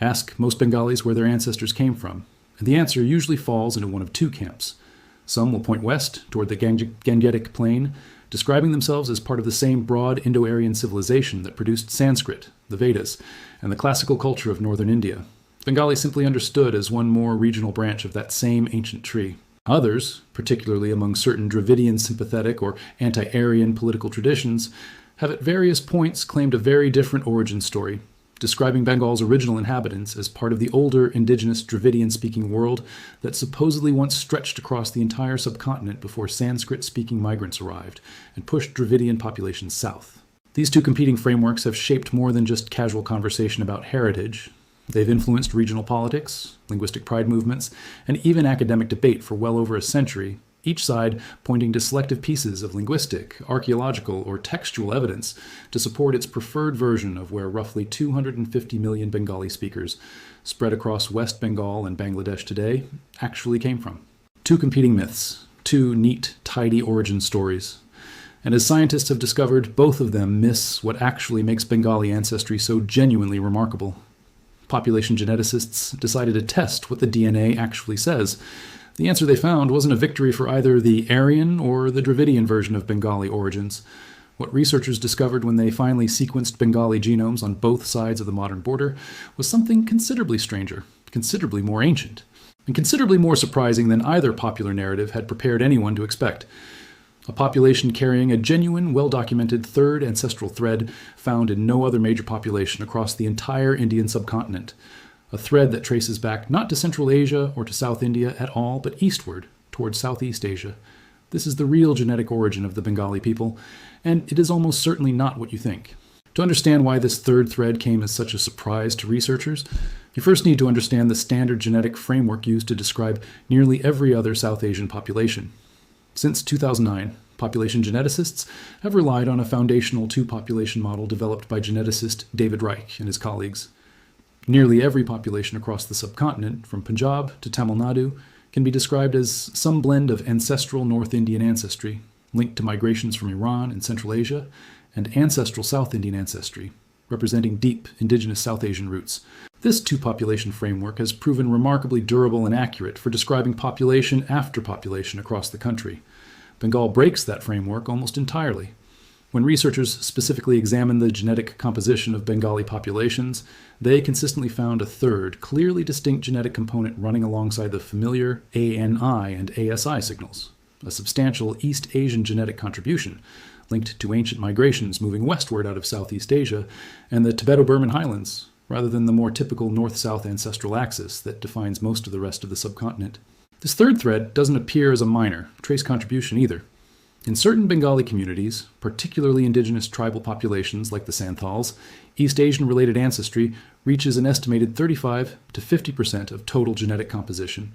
Ask most Bengalis where their ancestors came from, and the answer usually falls into one of two camps. Some will point west toward the Gangetic Plain, describing themselves as part of the same broad Indo-Aryan civilization that produced Sanskrit, the Vedas, and the classical culture of northern India. Bengali simply understood as one more regional branch of that same ancient tree. Others, particularly among certain Dravidian sympathetic or anti-Aryan political traditions, have at various points claimed a very different origin story, describing Bengal's original inhabitants as part of the older indigenous Dravidian-speaking world that supposedly once stretched across the entire subcontinent before Sanskrit-speaking migrants arrived and pushed Dravidian populations south. These two competing frameworks have shaped more than just casual conversation about heritage. They've influenced regional politics, linguistic pride movements, and even academic debate for well over a century, each side pointing to selective pieces of linguistic, archaeological, or textual evidence to support its preferred version of where roughly 250 million Bengali speakers, spread across West Bengal and Bangladesh today, actually came from. Two competing myths, two neat, tidy origin stories. And as scientists have discovered, both of them miss what actually makes Bengali ancestry so genuinely remarkable. Population geneticists decided to test what the DNA actually says. The answer they found wasn't a victory for either the Aryan or the Dravidian version of Bengali origins. What researchers discovered when they finally sequenced Bengali genomes on both sides of the modern border was something considerably stranger, considerably more ancient, and considerably more surprising than either popular narrative had prepared anyone to expect. A population carrying a genuine, well-documented third ancestral thread found in no other major population across the entire Indian subcontinent. A thread that traces back not to Central Asia or to South India at all, but eastward, towards Southeast Asia. This is the real genetic origin of the Bengali people, and it is almost certainly not what you think. To understand why this third thread came as such a surprise to researchers, you first need to understand the standard genetic framework used to describe nearly every other South Asian population. Since 2009, population geneticists have relied on a foundational two-population model developed by geneticist David Reich and his colleagues. Nearly every population across the subcontinent, from Punjab to Tamil Nadu, can be described as some blend of ancestral North Indian ancestry, linked to migrations from Iran and Central Asia, and ancestral South Indian ancestry, representing deep indigenous South Asian roots. This two-population framework has proven remarkably durable and accurate for describing population after population across the country. Bengal breaks that framework almost entirely. When researchers specifically examined the genetic composition of Bengali populations, they consistently found a third, clearly distinct genetic component running alongside the familiar ANI and ASI signals, a substantial East Asian genetic contribution linked to ancient migrations moving westward out of Southeast Asia and the Tibeto-Burman highlands, rather than the more typical north-south ancestral axis that defines most of the rest of the subcontinent. This third thread doesn't appear as a minor, trace contribution either. In certain Bengali communities, particularly indigenous tribal populations like the Santhals, East Asian-related ancestry reaches an estimated 35 to 50% of total genetic composition,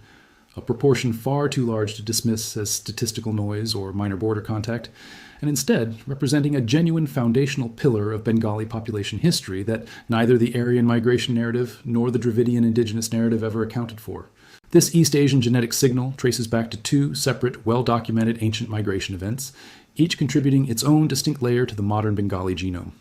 a proportion far too large to dismiss as statistical noise or minor border contact, and instead representing a genuine foundational pillar of Bengali population history that neither the Aryan migration narrative nor the Dravidian indigenous narrative ever accounted for. This East Asian genetic signal traces back to two separate, well-documented ancient migration events, each contributing its own distinct layer to the modern Bengali genome.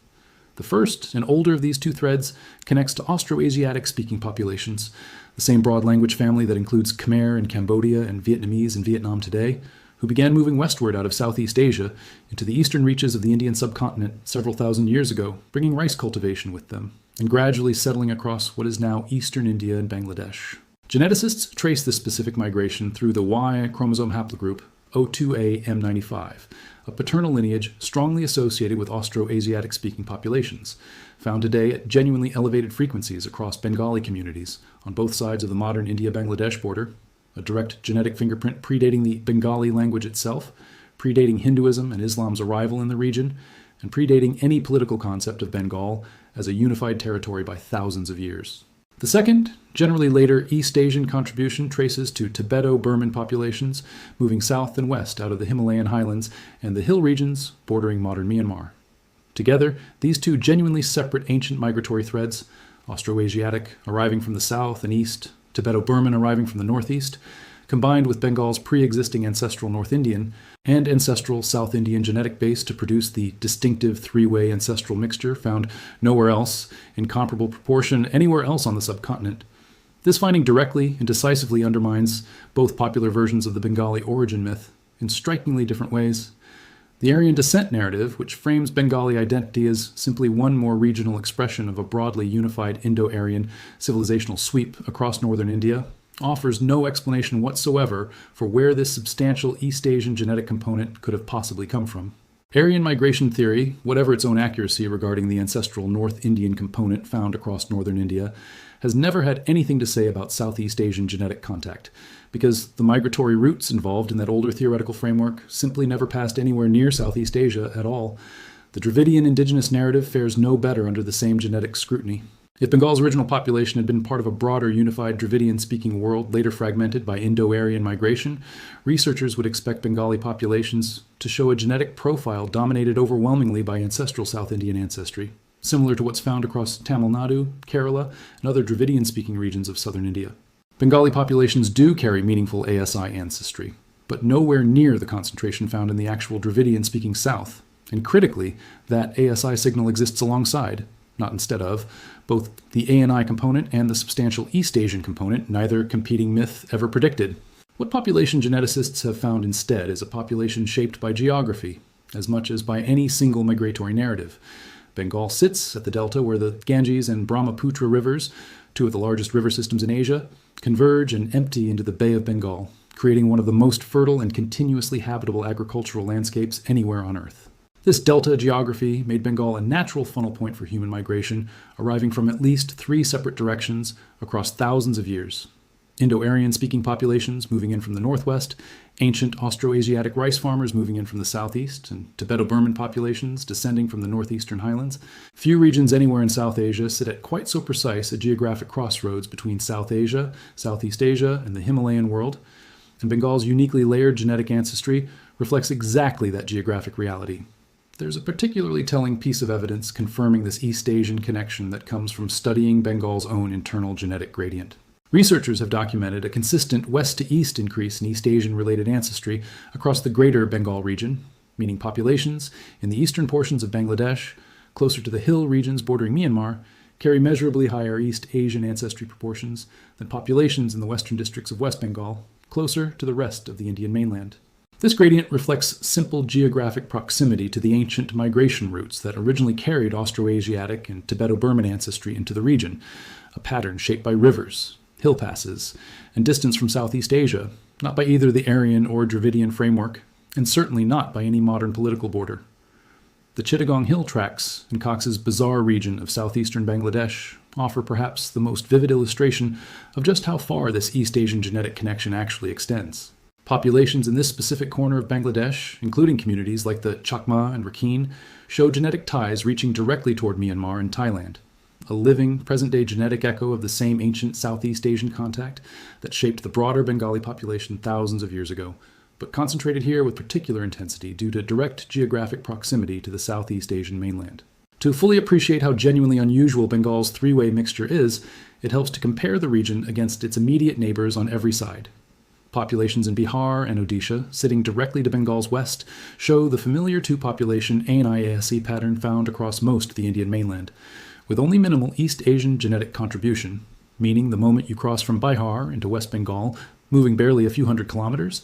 The first, and older of these two threads, connects to Austroasiatic-speaking populations, the same broad language family that includes Khmer in Cambodia and Vietnamese in Vietnam today, who began moving westward out of Southeast Asia into the eastern reaches of the Indian subcontinent several thousand years ago, bringing rice cultivation with them, and gradually settling across what is now eastern India and Bangladesh. Geneticists trace this specific migration through the Y chromosome haplogroup O2A-M95, a paternal lineage strongly associated with Austroasiatic-speaking populations, found today at genuinely elevated frequencies across Bengali communities on both sides of the modern India-Bangladesh border, a direct genetic fingerprint predating the Bengali language itself, predating Hinduism and Islam's arrival in the region, and predating any political concept of Bengal as a unified territory by thousands of years. The second, generally later East Asian contribution traces to Tibeto-Burman populations moving south and west out of the Himalayan highlands and the hill regions bordering modern Myanmar. Together, these two genuinely separate ancient migratory threads, Austroasiatic arriving from the south and east, Tibeto-Burman arriving from the northeast, combined with Bengal's pre-existing ancestral North Indian and ancestral South Indian genetic base to produce the distinctive three-way ancestral mixture found nowhere else in comparable proportion anywhere else on the subcontinent. This finding directly and decisively undermines both popular versions of the Bengali origin myth in strikingly different ways. The Aryan descent narrative, which frames Bengali identity as simply one more regional expression of a broadly unified Indo-Aryan civilizational sweep across northern India, offers no explanation whatsoever for where this substantial East Asian genetic component could have possibly come from. Aryan migration theory, whatever its own accuracy regarding the ancestral North Indian component found across northern India, has never had anything to say about Southeast Asian genetic contact, because the migratory routes involved in that older theoretical framework simply never passed anywhere near Southeast Asia at all. The Dravidian indigenous narrative fares no better under the same genetic scrutiny. If Bengal's original population had been part of a broader unified Dravidian-speaking world later fragmented by Indo-Aryan migration, researchers would expect Bengali populations to show a genetic profile dominated overwhelmingly by ancestral South Indian ancestry, similar to what's found across Tamil Nadu, Kerala, and other Dravidian-speaking regions of southern India. Bengali populations do carry meaningful ASI ancestry, but nowhere near the concentration found in the actual Dravidian-speaking South. And critically, that ASI signal exists alongside, not instead of, both the ANI component and the substantial East Asian component, neither competing myth ever predicted. What population geneticists have found instead is a population shaped by geography, as much as by any single migratory narrative. Bengal sits at the delta where the Ganges and Brahmaputra rivers, two of the largest river systems in Asia, converge and empty into the Bay of Bengal, creating one of the most fertile and continuously habitable agricultural landscapes anywhere on Earth. This delta geography made Bengal a natural funnel point for human migration, arriving from at least 3 separate directions across thousands of years. Indo-Aryan-speaking populations moving in from the northwest, ancient Austroasiatic rice farmers moving in from the southeast, and Tibeto-Burman populations descending from the northeastern highlands. Few regions anywhere in South Asia sit at quite so precise a geographic crossroads between South Asia, Southeast Asia, and the Himalayan world, and Bengal's uniquely layered genetic ancestry reflects exactly that geographic reality. There's a particularly telling piece of evidence confirming this East Asian connection that comes from studying Bengal's own internal genetic gradient. Researchers have documented a consistent west-to-east increase in East Asian-related ancestry across the greater Bengal region, meaning populations in the eastern portions of Bangladesh, closer to the hill regions bordering Myanmar, carry measurably higher East Asian ancestry proportions than populations in the western districts of West Bengal, closer to the rest of the Indian mainland. This gradient reflects simple geographic proximity to the ancient migration routes that originally carried Austroasiatic and Tibeto-Burman ancestry into the region, a pattern shaped by rivers, hill passes, and distance from Southeast Asia, not by either the Aryan or Dravidian framework, and certainly not by any modern political border. The Chittagong Hill Tracts in Cox's bizarre region of southeastern Bangladesh offer perhaps the most vivid illustration of just how far this East Asian genetic connection actually extends. Populations in this specific corner of Bangladesh, including communities like the Chakma and Rakhine, show genetic ties reaching directly toward Myanmar and Thailand, a living, present-day genetic echo of the same ancient Southeast Asian contact that shaped the broader Bengali population thousands of years ago, but concentrated here with particular intensity due to direct geographic proximity to the Southeast Asian mainland. To fully appreciate how genuinely unusual Bengal's three-way mixture is, it helps to compare the region against its immediate neighbors on every side. Populations in Bihar and Odisha, sitting directly to Bengal's west, show the familiar two-population ANI-ASE pattern found across most of the Indian mainland, with only minimal East Asian genetic contribution, meaning the moment you cross from Bihar into West Bengal, moving barely a few hundred kilometers,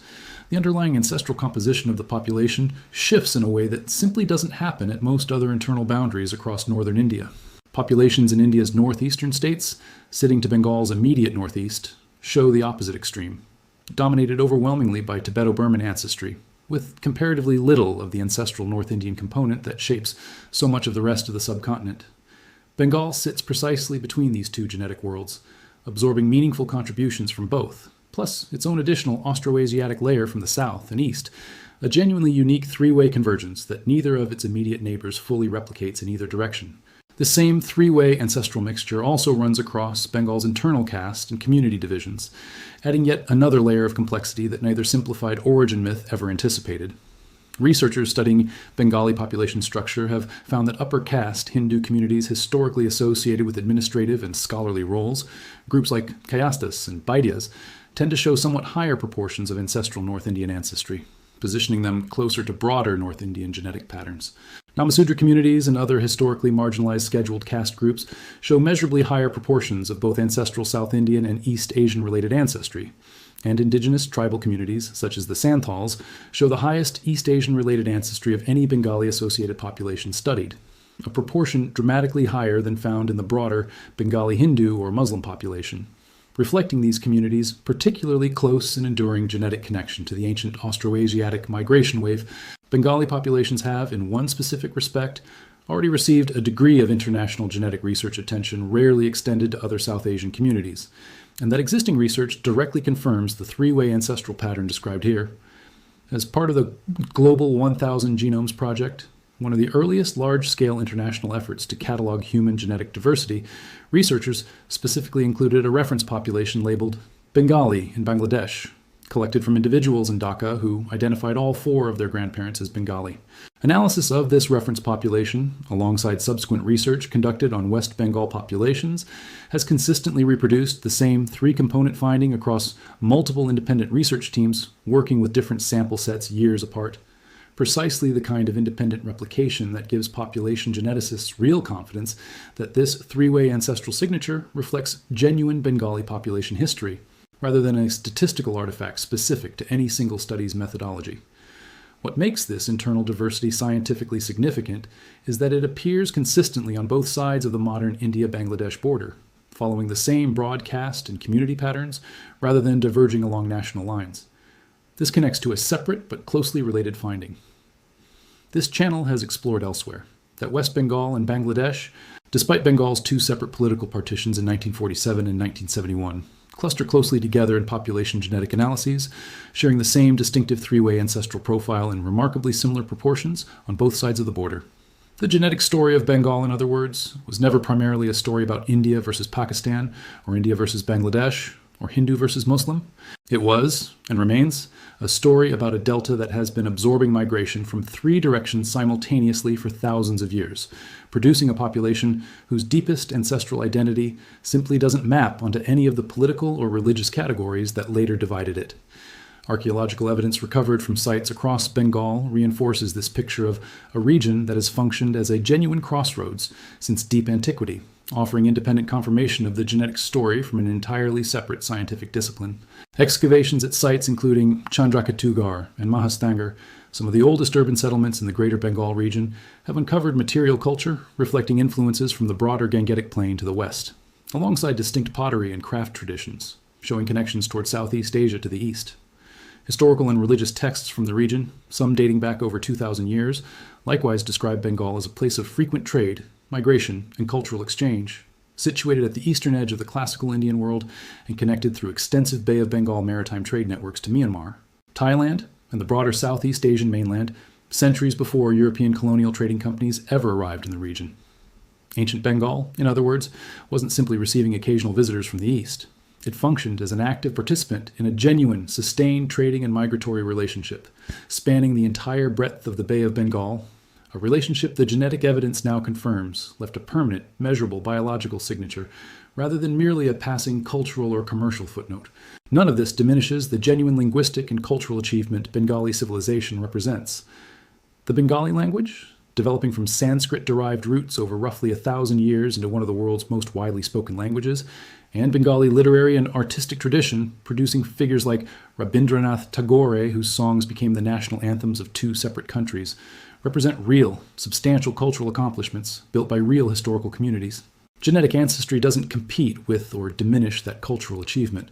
the underlying ancestral composition of the population shifts in a way that simply doesn't happen at most other internal boundaries across northern India. Populations in India's northeastern states, sitting to Bengal's immediate northeast, show the opposite extreme, dominated overwhelmingly by Tibeto-Burman ancestry, with comparatively little of the ancestral North Indian component that shapes so much of the rest of the subcontinent. Bengal sits precisely between these two genetic worlds, absorbing meaningful contributions from both, plus its own additional Austroasiatic layer from the south and east, a genuinely unique three-way convergence that neither of its immediate neighbors fully replicates in either direction. The same three-way ancestral mixture also runs across Bengal's internal caste and community divisions, adding yet another layer of complexity that neither simplified origin myth ever anticipated. Researchers studying Bengali population structure have found that upper caste Hindu communities historically associated with administrative and scholarly roles, groups like Kayasthas and Baidyas, tend to show somewhat higher proportions of ancestral North Indian ancestry, positioning them closer to broader North Indian genetic patterns. Namasudra communities and other historically marginalized scheduled caste groups show measurably higher proportions of both ancestral South Indian and East Asian-related ancestry, and indigenous tribal communities, such as the Santals, show the highest East Asian-related ancestry of any Bengali-associated population studied, a proportion dramatically higher than found in the broader Bengali Hindu or Muslim population, reflecting these communities' particularly close and enduring genetic connection to the ancient Austroasiatic migration wave. Bengali populations have, in one specific respect, already received a degree of international genetic research attention rarely extended to other South Asian communities, and that existing research directly confirms the three-way ancestral pattern described here. As part of the Global 1000 Genomes Project, one of the earliest large-scale international efforts to catalog human genetic diversity, researchers specifically included a reference population labeled Bengali in Bangladesh, collected from individuals in Dhaka who identified all four of their grandparents as Bengali. Analysis of this reference population, alongside subsequent research conducted on West Bengal populations, has consistently reproduced the same three-component finding across multiple independent research teams working with different sample sets years apart. Precisely the kind of independent replication that gives population geneticists real confidence that this three-way ancestral signature reflects genuine Bengali population history, rather than a statistical artifact specific to any single study's methodology. What makes this internal diversity scientifically significant is that it appears consistently on both sides of the modern India-Bangladesh border, following the same broad caste and community patterns rather than diverging along national lines. This connects to a separate but closely related finding. This channel has explored elsewhere that West Bengal and Bangladesh, despite Bengal's two separate political partitions in 1947 and 1971, cluster closely together in population genetic analyses, sharing the same distinctive three-way ancestral profile in remarkably similar proportions on both sides of the border. The genetic story of Bengal, in other words, was never primarily a story about India versus Pakistan, or India versus Bangladesh, or Hindu versus Muslim. It was, and remains, a story about a delta that has been absorbing migration from three directions simultaneously for thousands of years, producing a population whose deepest ancestral identity simply doesn't map onto any of the political or religious categories that later divided it. Archaeological evidence recovered from sites across Bengal reinforces this picture of a region that has functioned as a genuine crossroads since deep antiquity, offering independent confirmation of the genetic story from an entirely separate scientific discipline. Excavations at sites including Chandrakatugar and Mahastangar, some of the oldest urban settlements in the greater Bengal region, have uncovered material culture reflecting influences from the broader Gangetic Plain to the west, alongside distinct pottery and craft traditions, showing connections toward Southeast Asia to the east. Historical and religious texts from the region, some dating back over 2,000 years, likewise describe Bengal as a place of frequent trade, migration, and cultural exchange, situated at the eastern edge of the classical Indian world and connected through extensive Bay of Bengal maritime trade networks to Myanmar, Thailand, and the broader Southeast Asian mainland, centuries before European colonial trading companies ever arrived in the region. Ancient Bengal, in other words, wasn't simply receiving occasional visitors from the east. It functioned as an active participant in a genuine, sustained trading and migratory relationship, spanning the entire breadth of the Bay of Bengal, a relationship the genetic evidence now confirms left a permanent, measurable biological signature, rather than merely a passing cultural or commercial footnote. None of this diminishes the genuine linguistic and cultural achievement Bengali civilization represents. The Bengali language, developing from Sanskrit-derived roots over roughly 1,000 years into one of the world's most widely spoken languages, and Bengali literary and artistic tradition, producing figures like Rabindranath Tagore, whose songs became the national anthems of two separate countries, represent real, substantial cultural accomplishments built by real historical communities. Genetic ancestry doesn't compete with or diminish that cultural achievement.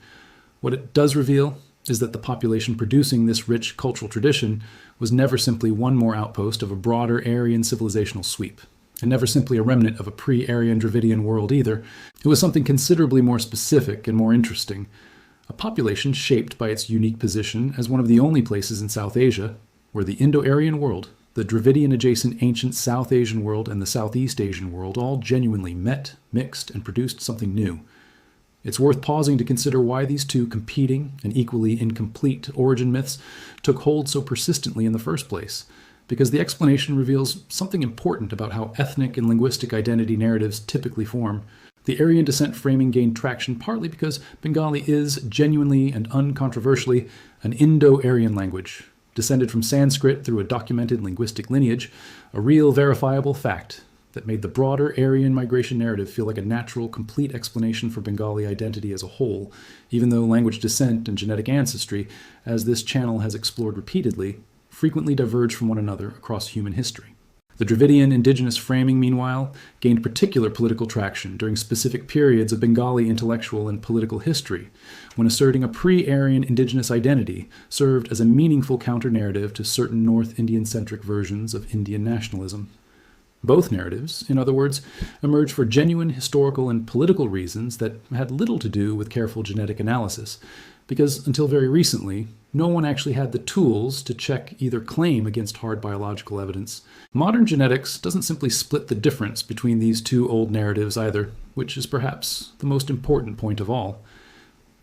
What it does reveal is that the population producing this rich cultural tradition was never simply one more outpost of a broader Aryan civilizational sweep, and never simply a remnant of a pre-Aryan Dravidian world either. It was something considerably more specific and more interesting, a population shaped by its unique position as one of the only places in South Asia where the Indo-Aryan world, the Dravidian-adjacent ancient South Asian world, and the Southeast Asian world all genuinely met, mixed, and produced something new. It's worth pausing to consider why these two competing and equally incomplete origin myths took hold so persistently in the first place, because the explanation reveals something important about how ethnic and linguistic identity narratives typically form. The Aryan descent framing gained traction partly because Bengali is genuinely and uncontroversially an Indo-Aryan language, descended from Sanskrit through a documented linguistic lineage, a real verifiable fact that made the broader Aryan migration narrative feel like a natural, complete explanation for Bengali identity as a whole, even though language descent and genetic ancestry, as this channel has explored repeatedly, frequently diverge from one another across human history. The Dravidian indigenous framing, meanwhile, gained particular political traction during specific periods of Bengali intellectual and political history, when asserting a pre-Aryan indigenous identity served as a meaningful counter-narrative to certain North Indian-centric versions of Indian nationalism. Both narratives, in other words, emerged for genuine historical and political reasons that had little to do with careful genetic analysis, because until very recently, no one actually had the tools to check either claim against hard biological evidence. Modern genetics doesn't simply split the difference between these two old narratives either, which is perhaps the most important point of all.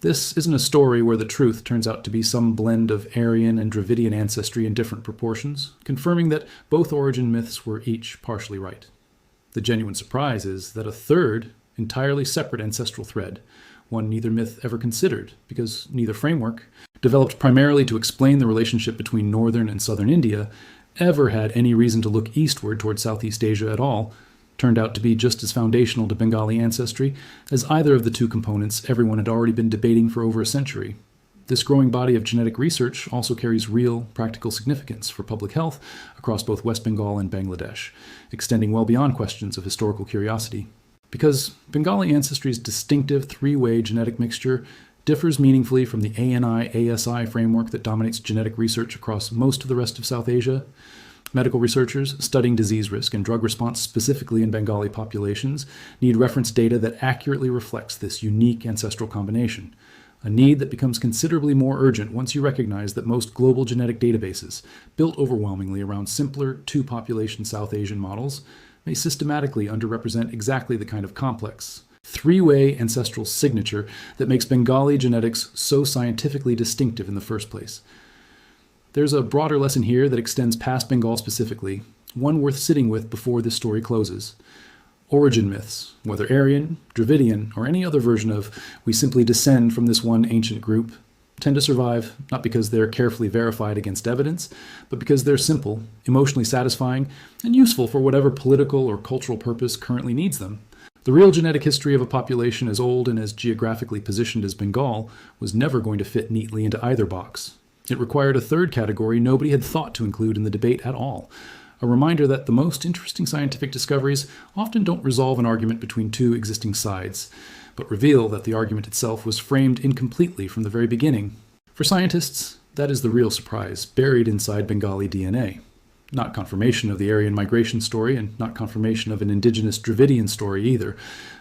This isn't a story where the truth turns out to be some blend of Aryan and Dravidian ancestry in different proportions, confirming that both origin myths were each partially right. The genuine surprise is that a third, entirely separate ancestral thread, one neither myth ever considered, because neither framework, developed primarily to explain the relationship between northern and southern India, ever had any reason to look eastward toward Southeast Asia at all, turned out to be just as foundational to Bengali ancestry as either of the two components everyone had already been debating for over a century. This growing body of genetic research also carries real, practical significance for public health across both West Bengal and Bangladesh, extending well beyond questions of historical curiosity. Because Bengali ancestry's distinctive three-way genetic mixture differs meaningfully from the ANI-ASI framework that dominates genetic research across most of the rest of South Asia, medical researchers studying disease risk and drug response specifically in Bengali populations need reference data that accurately reflects this unique ancestral combination, a need that becomes considerably more urgent once you recognize that most global genetic databases, built overwhelmingly around simpler two-population South Asian models, may systematically underrepresent exactly the kind of complex, three-way ancestral signature that makes Bengali genetics so scientifically distinctive in the first place. There's a broader lesson here that extends past Bengal specifically, one worth sitting with before this story closes. Origin myths, whether Aryan, Dravidian, or any other version of we simply descend from this one ancient group, tend to survive not because they're carefully verified against evidence, but because they're simple, emotionally satisfying, and useful for whatever political or cultural purpose currently needs them. The real genetic history of a population as old and as geographically positioned as Bengal was never going to fit neatly into either box. It required a third category nobody had thought to include in the debate at all, a reminder that the most interesting scientific discoveries often don't resolve an argument between two existing sides, but reveal that the argument itself was framed incompletely from the very beginning. For scientists, that is the real surprise, buried inside Bengali DNA. Not confirmation of the Aryan migration story, and not confirmation of an indigenous Dravidian story either,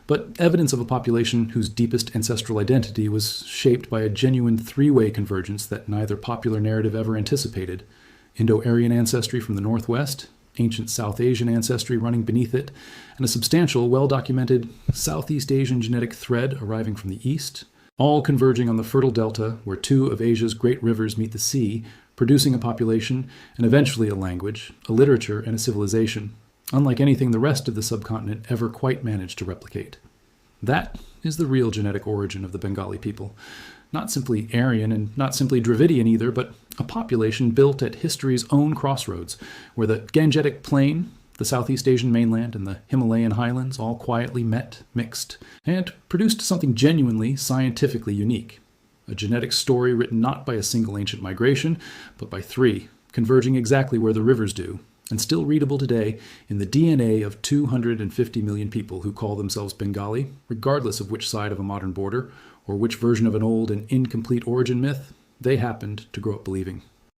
but evidence of a population whose deepest ancestral identity was shaped by a genuine three-way convergence that neither popular narrative ever anticipated: Indo-Aryan ancestry from the northwest, ancient South Asian ancestry running beneath it, and a substantial, well-documented Southeast Asian genetic thread arriving from the east, all converging on the fertile delta where two of Asia's great rivers meet the sea, producing a population and eventually a language, a literature, and a civilization, unlike anything the rest of the subcontinent ever quite managed to replicate. That is the real genetic origin of the Bengali people. Not simply Aryan and not simply Dravidian either, but a population built at history's own crossroads, where the Gangetic Plain, the Southeast Asian mainland, and the Himalayan highlands all quietly met, mixed, and produced something genuinely scientifically unique. A genetic story written not by a single ancient migration, but by three, converging exactly where the rivers do, and still readable today in the DNA of 250 million people who call themselves Bengali, regardless of which side of a modern border, or which version of an old and incomplete origin myth they happened to grow up believing.